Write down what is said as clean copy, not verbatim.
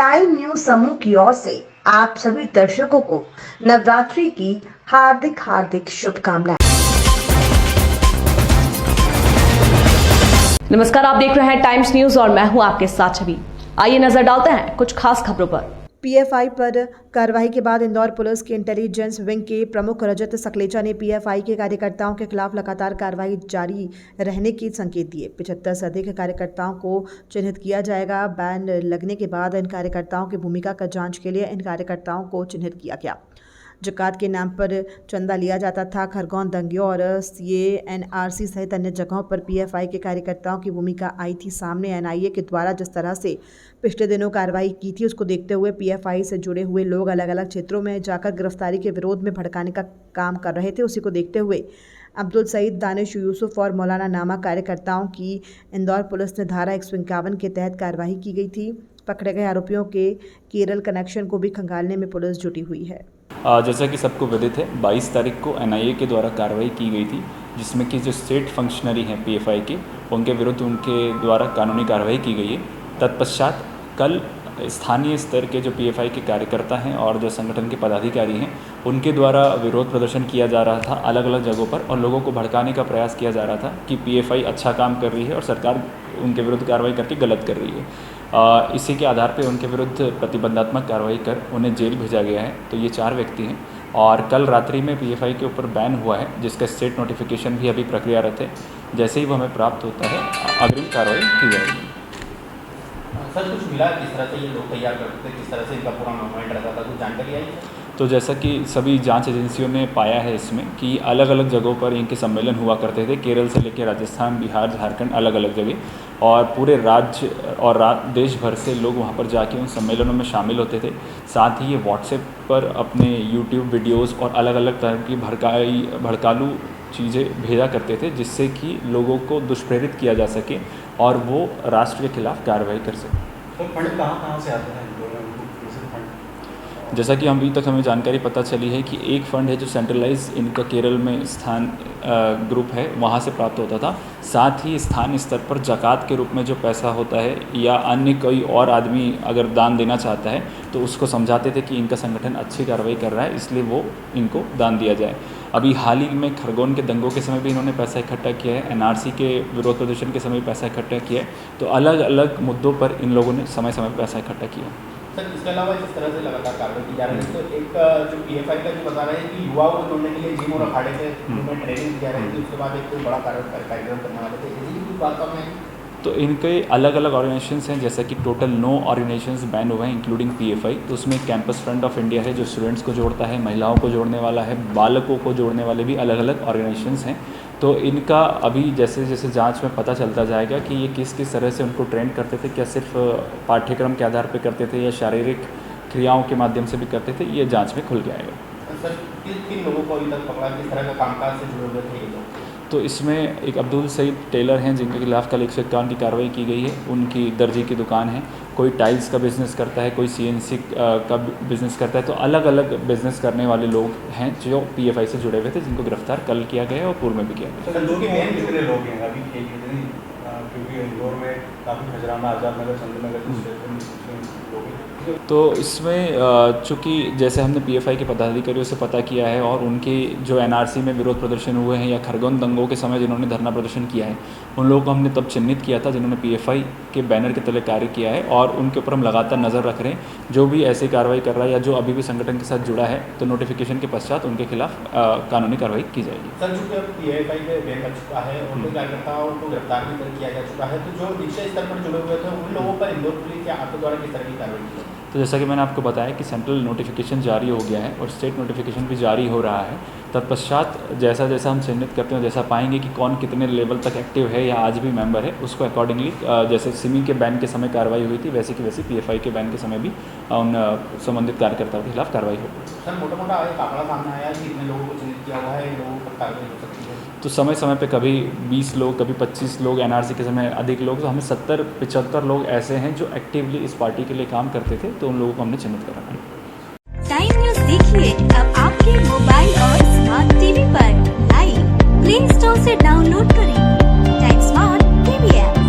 Time news समूह की ओर से आप सभी दर्शकों को नवरात्रि की हार्दिक शुभकामनाएं। नमस्कार, आप देख रहे हैं टाइम्स न्यूज और मैं हूं आपके साथ छवि। आइए नजर डालते हैं कुछ खास खबरों पर। पीएफआई पर कार्रवाई के बाद इंदौर पुलिस के इंटेलिजेंस विंग के प्रमुख रजत सकलेचा ने पीएफआई के कार्यकर्ताओं के खिलाफ लगातार कार्रवाई जारी रहने के संकेत दिए। 75 से अधिक कार्यकर्ताओं को चिन्हित किया जाएगा। बैन लगने के बाद इन कार्यकर्ताओं की भूमिका का जांच के लिए इन कार्यकर्ताओं को चिन्हित किया गया। जकात के नाम पर चंदा लिया जाता था। खरगोन, दंगियों और CANRC सहित अन्य जगहों पर पीएफआई के कार्यकर्ताओं की भूमिका आई थी सामने। एनआईए के द्वारा जिस तरह से पिछले दिनों कार्रवाई की थी, उसको देखते हुए पीएफआई से जुड़े हुए लोग अलग अलग क्षेत्रों में जाकर गिरफ्तारी के विरोध में भड़काने का काम कर रहे थे। उसी को देखते हुए अब्दुल सईद, दानिश, यूसुफ और मौलाना नामक कार्यकर्ताओं की इंदौर पुलिस ने धारा 151 के तहत कार्रवाई की गई थी। पकड़े गए आरोपियों के केरल कनेक्शन को भी खंगालने में पुलिस जुटी हुई है। जैसा कि सबको विदित है, 22 तारीख को एनआईए के द्वारा कार्रवाई की गई थी, जिसमें कि जो स्टेट फंक्शनरी हैं पीएफआई के, उनके विरुद्ध उनके द्वारा कानूनी कार्रवाई की गई है। तत्पश्चात कल स्थानीय स्तर के जो पीएफआई के कार्यकर्ता हैं और जो संगठन के पदाधिकारी हैं, उनके द्वारा विरोध प्रदर्शन किया जा रहा था अलग अलग जगहों पर, और लोगों को भड़काने का प्रयास किया जा रहा था कि पीएफआई अच्छा काम कर रही है और सरकार उनके विरुद्ध कार्रवाई करके गलत कर रही है। इसी के आधार पर उनके विरुद्ध प्रतिबंधात्मक कार्रवाई कर उन्हें जेल भेजा गया है। तो ये 4 व्यक्ति हैं और कल रात्रि में पीएफआई के ऊपर बैन हुआ है, जिसका स्टेट नोटिफिकेशन भी अभी प्रक्रियारत है। जैसे ही वो हमें प्राप्त होता है, अग्रिम कार्रवाई की जाएगी। सर, कुछ मिला किस तरह से ये लोग तैयार करते थे, किस तरह से इनका पूरा मूवमेंट रहता था, कुछ जानकारी आई? तो जैसा कि सभी जांच एजेंसियों ने पाया है इसमें कि अलग अलग जगहों पर इनके सम्मेलन हुआ करते थे, केरल से लेकर राजस्थान, बिहार, झारखंड, अलग अलग जगह, और पूरे राज्य और देश भर से लोग वहां पर जाके उन सम्मेलनों में शामिल होते थे। साथ ही ये व्हाट्सएप पर अपने यूट्यूब वीडियोज़ और अलग अलग तरह की भड़कालू चीज़ें भेजा करते थे, जिससे कि लोगों को दुष्प्रेरित किया जा सके और वो राष्ट्र के खिलाफ कार्रवाई कर सके। तो फंड कहाँ से आते हैं? जैसा कि अभी तक हमें जानकारी पता चली है कि एक फ़ंड है जो सेंट्रलाइज इनका केरल में स्थान ग्रुप है, वहाँ से प्राप्त होता था। साथ ही स्थानीय स्तर पर ज़कात के रूप में जो पैसा होता है या अन्य कोई और आदमी अगर दान देना चाहता है तो उसको समझाते थे कि इनका संगठन अच्छी कार्रवाई कर रहा है, इसलिए वो इनको दान दिया जाए। अभी हाल ही में खरगोन के दंगों के समय भी इन्होंने पैसा इकट्ठा किया है, एनआरसी के विरोध प्रदर्शन के समय भी पैसा इकट्ठा किया है। तो अलग अलग मुद्दों पर इन लोगों ने समय समय पर पैसा इकट्ठा किया। सर, इसके अलावा जिस तरह से लगातार कार्रवाई की जा रही है, तो एक जो पीएफआई का जो बता रहे हैं कि युवाओं को जोड़ने के लिए जिम और अखाड़े से ट्रेनिंग दी जा रही थी, उसके बाद एक कोई बड़ा कार्यक्रम करने वाले थे, इसी कुछ बात में। तो इनके अलग अलग ऑर्गेनाइजेशंस हैं, जैसा कि टोटल 9 ऑर्गेनाइजेशंस बैन हुए हैं इंक्लूडिंग पीएफआई। तो उसमें कैंपस फ्रंट ऑफ इंडिया है जो स्टूडेंट्स को जोड़ता है, महिलाओं को जोड़ने वाला है, बालकों को जोड़ने वाले भी अलग अलग ऑर्गेनाइजेशंस हैं। तो इनका अभी जैसे जैसे जांच में पता चलता जाएगा कि ये किस किस तरह से उनको ट्रेन करते थे, क्या सिर्फ पाठ्यक्रम के आधार पर करते थे या शारीरिक क्रियाओं के माध्यम से भी करते थे, ये जाँच में खुल के आएगा। सर, किन लोगों को अभी तक पकड़ा, किस तरह का कामकाज से जुड़े हुए थे ये लोग? तो इसमें एक अब्दुल सईद टेलर हैं जिनके खिलाफ कल 151 की कार्रवाई की गई है। उनकी दर्जी की दुकान है, कोई टाइल्स का बिज़नेस करता है, कोई CNC का बिज़नेस करता है। तो अलग अलग बिज़नेस करने वाले लोग हैं जो पीएफआई से जुड़े हुए थे, जिनको गिरफ्तार कल किया गया है और पूर्व में भी किया गया। सर, कितने लोग हैं अभी क्योंकि इंदौर में काफ़ी खजराना, आज़ाद नगर, चंद्र नगर तो इसमें चूँकि जैसे हमने पीएफआई के पदाधिकारियों से पता किया है और उनके जो एनआरसी में विरोध प्रदर्शन हुए हैं या खरगोन दंगों के समय जिन्होंने धरना प्रदर्शन किया है, उन लोगों को हमने तब चिन्हित किया था जिन्होंने पीएफआई के बैनर के तले कार्य किया है, और उनके ऊपर हम लगातार नज़र रख रहे हैं। जो भी ऐसी कार्रवाई कर रहा है या जो अभी भी संगठन के साथ जुड़ा है, तो नोटिफिकेशन के पश्चात उनके खिलाफ कानूनी कार्रवाई की जाएगी। सर, चूँकि अब पीएफआई पे बैन लग चुका है, उनके कार्यकर्ताओं को गिरफ्तार भी किया जा चुका है, तो जो निचले स्तर पर जुड़े हुए थे उन लोगों पर इंदौर पुलिस या आपके द्वारा किस तरह की कार्रवाई की? तो जैसा कि मैंने आपको बताया कि सेंट्रल नोटिफिकेशन जारी हो गया है और स्टेट नोटिफिकेशन भी जारी हो रहा है। तत्पश्चात जैसा जैसा हम चिन्हित करते हैं, जैसा पाएंगे कि कौन कितने लेवल तक एक्टिव है या आज भी मेंबर है, उसको अकॉर्डिंगली जैसे सिमी के बैन के समय कार्रवाई हुई थी, वैसे की वैसी पीएफआई के बैन के समय भी उन संबंधित कार्यकर्ताओं के खिलाफ कार्रवाई होगी। सर, मोटा एक आंकड़ा सामने आया कि इतने लोगों को चिन्हित किया हुआ है, इन लोगों पर कार्रवाई हो सकती है। तो समय समय पे कभी 20 लोग, कभी 25 लोग, एनआरसी के समय अधिक लोग, तो हमें 70-75 लोग ऐसे हैं जो एक्टिवली इस पार्टी के लिए काम करते थे, तो उन लोगों को हमने चिन्हित कर रखा है। टाइम न्यूज देखिए अब आपके मोबाइल और स्मार्ट टीवी पर लाइव प्ले स्टोर से डाउनलोड करें टाइम स्मार्ट टीवी ऐप।